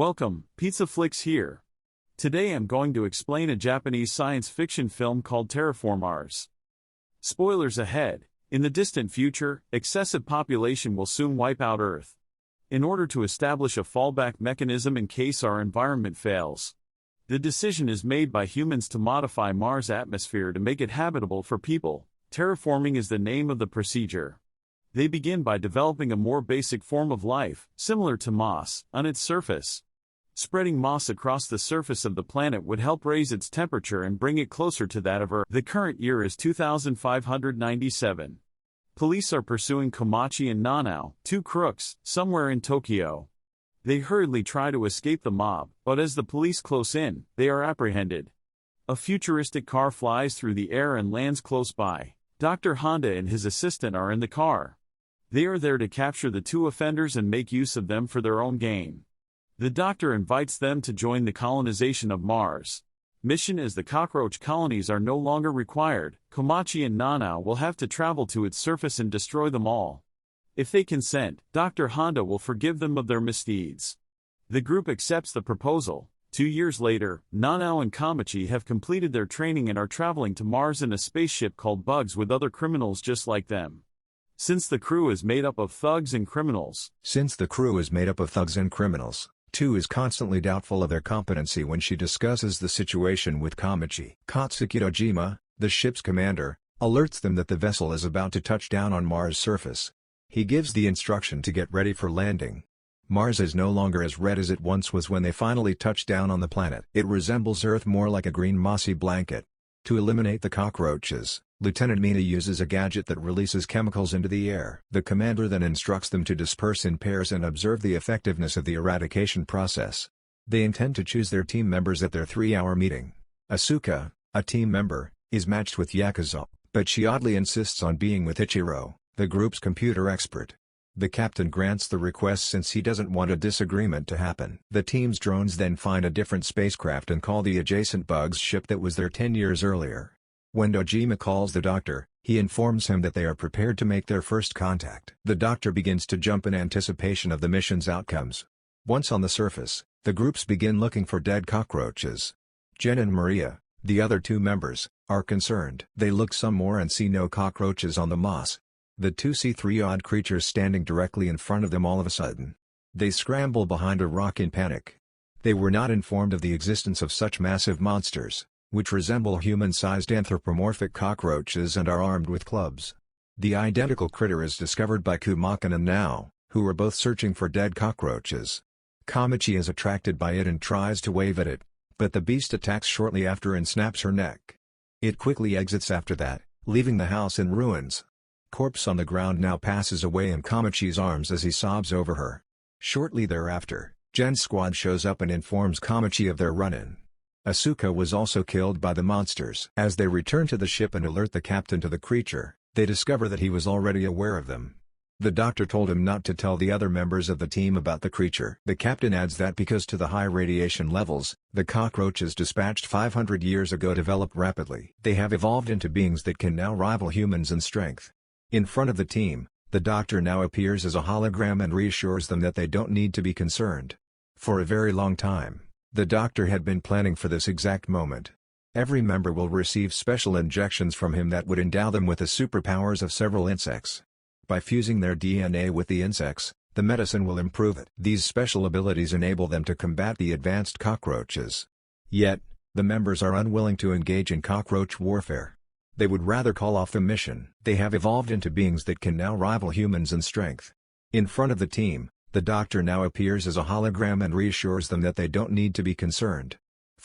Welcome, Pizza Flicks here. Today I'm going to explain a Japanese science fiction film called Terra Formars. Spoilers ahead, in the distant future, excessive population will soon wipe out Earth. In order to establish a fallback mechanism in case our environment fails, the decision is made by humans to modify Mars' atmosphere to make it habitable for people. Terraforming is the name of the procedure. They begin by developing a more basic form of life, similar to moss, on its surface. Spreading moss across the surface of the planet would help raise its temperature and bring it closer to that of Earth. The current year is 2597. Police are pursuing Komachi and Nanao, two crooks, somewhere in Tokyo. They hurriedly try to escape the mob, but as the police close in, they are apprehended. A futuristic car flies through the air and lands close by. Dr. Honda and his assistant are in the car. They are there to capture the two offenders and make use of them for their own gain. The doctor invites them to join the colonization of Mars. Mission as the cockroach colonies are no longer required, Komachi and Nanao will have to travel to its surface and destroy them all. If they consent, Dr. Honda will forgive them of their misdeeds. The group accepts the proposal. 2 years later, Nanao and Komachi have completed their training and are traveling to Mars in a spaceship called Bugs with other criminals just like them. Since the crew is made up of thugs and criminals, 2 is constantly doubtful of their competency when she discusses the situation with Komachi. Katsuki Dojima, the ship's commander, alerts them that the vessel is about to touch down on Mars' surface. He gives the instruction to get ready for landing. Mars is no longer as red as it once was when they finally touched down on the planet. It resembles Earth more like a green mossy blanket. To eliminate the cockroaches, Lieutenant Mina uses a gadget that releases chemicals into the air. The commander then instructs them to disperse in pairs and observe the effectiveness of the eradication process. They intend to choose their team members at their 3-hour meeting. Asuka, a team member, is matched with Yakuza, but she oddly insists on being with Ichiro, the group's computer expert. The captain grants the request since he doesn't want a disagreement to happen. The team's drones then find a different spacecraft and call the adjacent Bugs ship that was there 10 years earlier. When Dojima calls the doctor, he informs him that they are prepared to make their first contact. The doctor begins to jump in anticipation of the mission's outcomes. Once on the surface, the groups begin looking for dead cockroaches. Jen and Maria, the other 2 members, are concerned. They look some more and see no cockroaches on the moss. The 2 see 3 odd creatures standing directly in front of them all of a sudden. They scramble behind a rock in panic. They were not informed of the existence of such massive monsters, which resemble human-sized anthropomorphic cockroaches and are armed with clubs. The identical critter is discovered by Kumakan and Nao, who are both searching for dead cockroaches. Komachi is attracted by it and tries to wave at it, but the beast attacks shortly after and snaps her neck. It quickly exits after that, leaving the house in ruins. Corpse on the ground now passes away in Komachi's arms as he sobs over her. Shortly thereafter, Jen's squad shows up and informs Komachi of their run-in. Asuka was also killed by the monsters. As they return to the ship and alert the captain to the creature, they discover that he was already aware of them. The doctor told him not to tell the other members of the team about the creature. The captain adds that because to the high radiation levels, the cockroaches dispatched 500 years ago developed rapidly. They have evolved into beings that can now rival humans in strength. In front of the team, the doctor now appears as a hologram and reassures them that they don't need to be concerned. For a very long time, the doctor had been planning for this exact moment. Every member will receive special injections from him that would endow them with the superpowers of several insects. By fusing their DNA with the insects, the medicine will improve it. These special abilities enable them to combat the advanced cockroaches. Yet, the members are unwilling to engage in cockroach warfare. They would rather call off the mission. They have evolved into beings that can now rival humans in strength. In front of the team, the doctor now appears as a hologram and reassures them that they don't need to be concerned.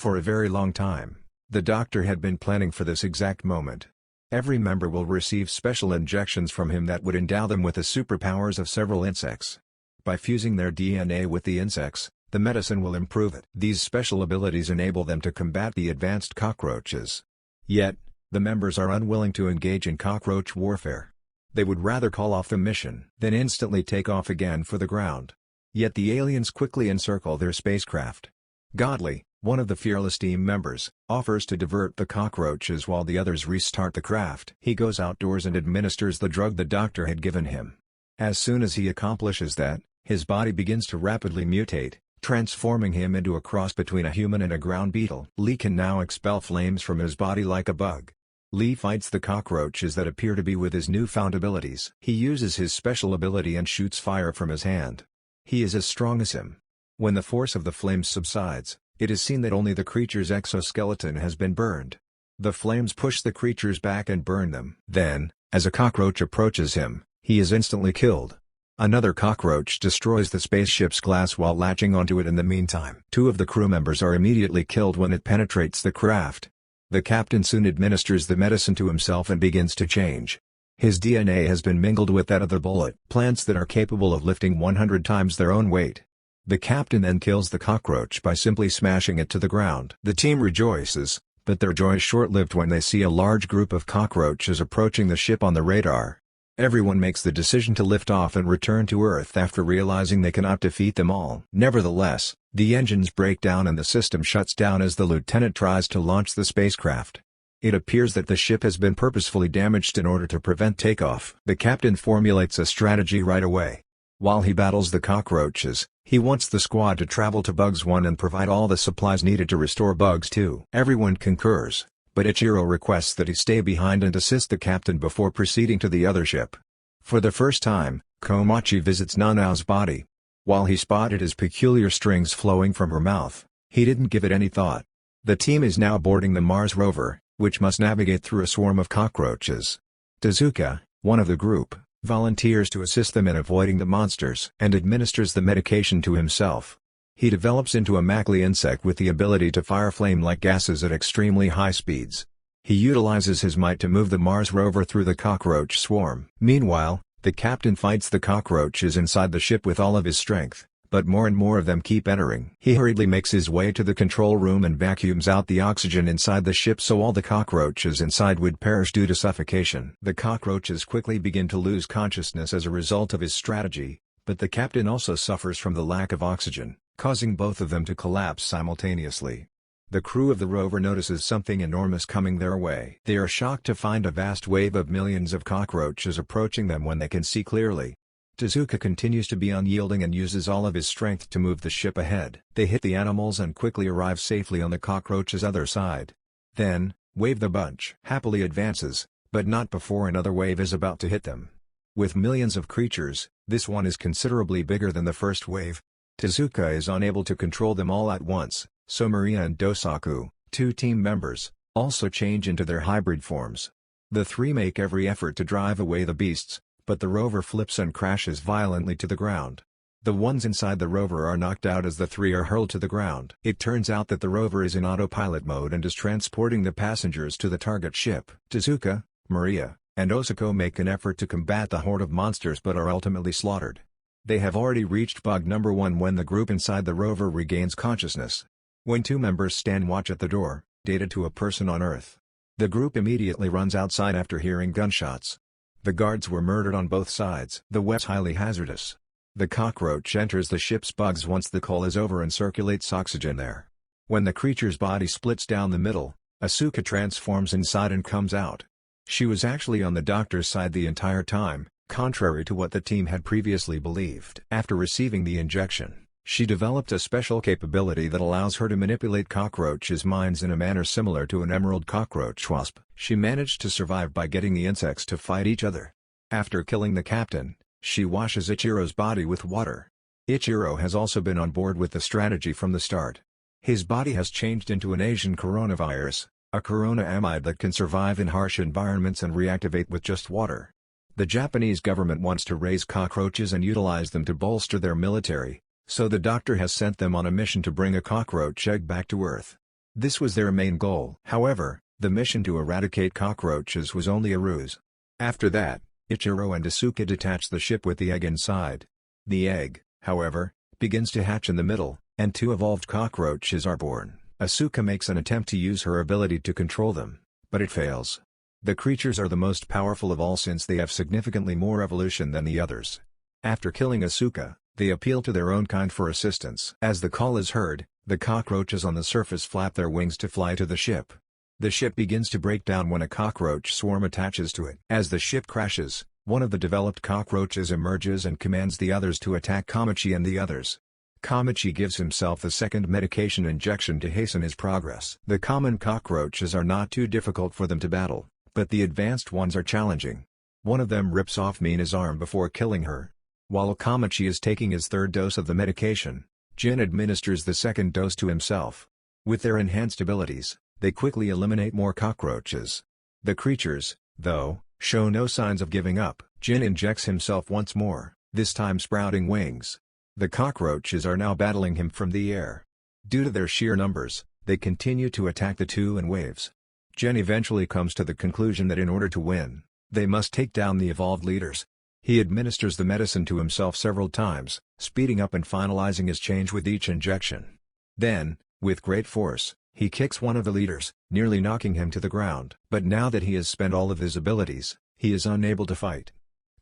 For a very long time, the doctor had been planning for this exact moment. Every member will receive special injections from him that would endow them with the superpowers of several insects. By fusing their DNA with the insects, the medicine will improve it. These special abilities enable them to combat the advanced cockroaches. Yet, the members are unwilling to engage in cockroach warfare. They would rather call off the mission than instantly take off again for the ground. Yet the aliens quickly encircle their spacecraft. Godly, one of the fearless team members, offers to divert the cockroaches while the others restart the craft. He goes outdoors and administers the drug the doctor had given him. As soon as he accomplishes that, his body begins to rapidly mutate, transforming him into a cross between a human and a ground beetle. Lee can now expel flames from his body like a bug. Lee fights the cockroaches that appear to be with his newfound abilities. He uses his special ability and shoots fire from his hand. He is as strong as him. When the force of the flames subsides, it is seen that only the creature's exoskeleton has been burned. The flames push the creatures back and burn them. Then, as a cockroach approaches him, he is instantly killed. Another cockroach destroys the spaceship's glass while latching onto it in the meantime. Two of the crew members are immediately killed when it penetrates the craft. The captain soon administers the medicine to himself and begins to change. His DNA has been mingled with that of the bullet plants that are capable of lifting 100 times their own weight. The captain then kills the cockroach by simply smashing it to the ground. The team rejoices, but their joy is short-lived when they see a large group of cockroaches approaching the ship on the radar. Everyone makes the decision to lift off and return to Earth after realizing they cannot defeat them all. Nevertheless, the engines break down and the system shuts down as the lieutenant tries to launch the spacecraft. It appears that the ship has been purposefully damaged in order to prevent takeoff. The captain formulates a strategy right away. While he battles the cockroaches, he wants the squad to travel to Bugs 1 and provide all the supplies needed to restore Bugs 2. Everyone concurs, but Ichiro requests that he stay behind and assist the captain before proceeding to the other ship. For the first time, Komachi visits Nanao's body. While he spotted his peculiar strings flowing from her mouth, he didn't give it any thought. The team is now boarding the Mars rover, which must navigate through a swarm of cockroaches. Tezuka, one of the group, volunteers to assist them in avoiding the monsters and administers the medication to himself. He develops into a Mackley insect with the ability to fire flame-like gases at extremely high speeds. He utilizes his might to move the Mars rover through the cockroach swarm. Meanwhile, the captain fights the cockroaches inside the ship with all of his strength, but more and more of them keep entering. He hurriedly makes his way to the control room and vacuums out the oxygen inside the ship so all the cockroaches inside would perish due to suffocation. The cockroaches quickly begin to lose consciousness as a result of his strategy, but the captain also suffers from the lack of oxygen, causing both of them to collapse simultaneously. The crew of the rover notices something enormous coming their way. They are shocked to find a vast wave of millions of cockroaches approaching them when they can see clearly. Tezuka continues to be unyielding and uses all of his strength to move the ship ahead. They hit the animals and quickly arrive safely on the cockroach's other side. Then, Wave the bunch happily advances, but not before another wave is about to hit them. With millions of creatures, this one is considerably bigger than the first wave. Tezuka is unable to control them all at once, so Maria and Dosaku, two team members, also change into their hybrid forms. The three make every effort to drive away the beasts, but the rover flips and crashes violently to the ground. The ones inside the rover are knocked out as the three are hurled to the ground. It turns out that the rover is in autopilot mode and is transporting the passengers to the target ship. Tezuka, Maria, and Osako make an effort to combat the horde of monsters but are ultimately slaughtered. They have already reached bug number 1 when the group inside the rover regains consciousness. When two members stand watch at the door, dated to a person on Earth. The group immediately runs outside after hearing gunshots. The guards were murdered on both sides. The web's highly hazardous. The cockroach enters the ship's bugs once the call is over and circulates oxygen there. When the creature's body splits down the middle, Asuka transforms inside and comes out. She was actually on the doctor's side the entire time, contrary to what the team had previously believed. After receiving the injection, she developed a special capability that allows her to manipulate cockroaches' minds in a manner similar to an emerald cockroach wasp. She managed to survive by getting the insects to fight each other. After killing the captain, she washes Ichiro's body with water. Ichiro has also been on board with the strategy from the start. His body has changed into an Asian coronavirus, a corona amide that can survive in harsh environments and reactivate with just water. The Japanese government wants to raise cockroaches and utilize them to bolster their military, so the doctor has sent them on a mission to bring a cockroach egg back to Earth. This was their main goal. However, the mission to eradicate cockroaches was only a ruse. After that, Ichiro and Asuka detach the ship with the egg inside. The egg, however, begins to hatch in the middle, and two evolved cockroaches are born. Asuka makes an attempt to use her ability to control them, but it fails. The creatures are the most powerful of all since they have significantly more evolution than the others. After killing Asuka, they appeal to their own kind for assistance. As the call is heard, the cockroaches on the surface flap their wings to fly to the ship. The ship begins to break down when a cockroach swarm attaches to it. As the ship crashes, one of the developed cockroaches emerges and commands the others to attack Komachi and the others. Kamichi gives himself the second medication injection to hasten his progress. The common cockroaches are not too difficult for them to battle, but the advanced ones are challenging. One of them rips off Mina's arm before killing her. While Kamichi is taking his third dose of the medication, Jin administers the second dose to himself. With their enhanced abilities, they quickly eliminate more cockroaches. The creatures, though, show no signs of giving up. Jin injects himself once more, this time sprouting wings. The cockroaches are now battling him from the air. Due to their sheer numbers, they continue to attack the two in waves. Jin eventually comes to the conclusion that in order to win, they must take down the evolved leaders. He administers the medicine to himself several times, speeding up and finalizing his change with each injection. Then, with great force, he kicks one of the leaders, nearly knocking him to the ground. But now that he has spent all of his abilities, he is unable to fight.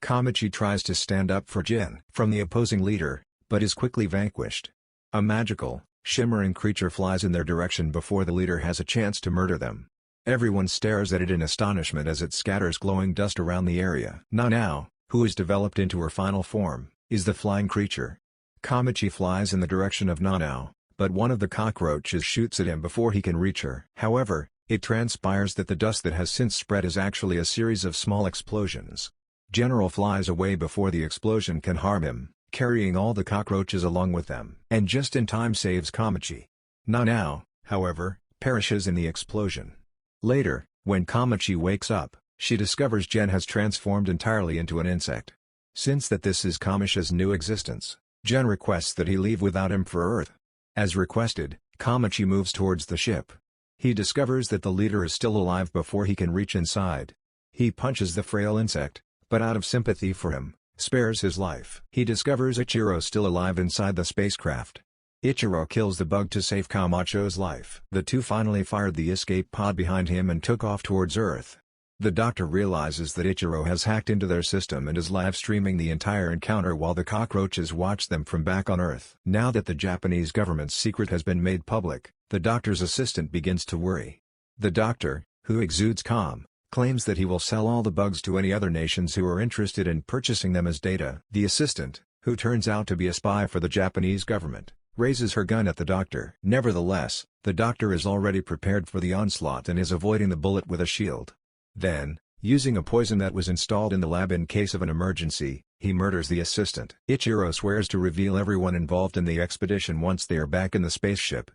Kamichi tries to stand up for Jin from the opposing leader, but is quickly vanquished. A magical, shimmering creature flies in their direction before the leader has a chance to murder them. Everyone stares at it in astonishment as it scatters glowing dust around the area. Nanao, who is developed into her final form, is the flying creature. Kamichi flies in the direction of Nanao, but one of the cockroaches shoots at him before he can reach her. However, it transpires that the dust that has since spread is actually a series of small explosions. General flies away before the explosion can harm him, carrying all the cockroaches along with them, and just in time saves Kamichi. Nanao, however, perishes in the explosion. Later, when Kamichi wakes up, she discovers Jin has transformed entirely into an insect. Since this is Kamichi's new existence, Jin requests that he leave without him for Earth. As requested, Kamichi moves towards the ship. He discovers that the leader is still alive before he can reach inside. He punches the frail insect, but out of sympathy for him, spares his life. He discovers Ichiro still alive inside the spacecraft. Ichiro kills the bug to save Camacho's life. The two finally fired the escape pod behind him and took off towards Earth. The doctor realizes that Ichiro has hacked into their system and is live streaming the entire encounter while the cockroaches watch them from back on Earth. Now that the Japanese government's secret has been made public, the doctor's assistant begins to worry. The doctor, who exudes calm, claims that he will sell all the bugs to any other nations who are interested in purchasing them as data. The assistant, who turns out to be a spy for the Japanese government, raises her gun at the doctor. Nevertheless, the doctor is already prepared for the onslaught and is avoiding the bullet with a shield. Then, using a poison that was installed in the lab in case of an emergency, he murders the assistant. Ichiro swears to reveal everyone involved in the expedition once they are back in the spaceship.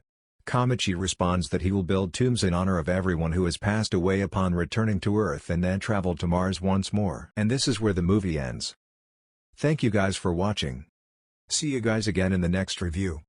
Kamichi responds that he will build tombs in honor of everyone who has passed away upon returning to Earth and then travel to Mars once more. And this is where the movie ends. Thank you guys for watching. See you guys again in the next review.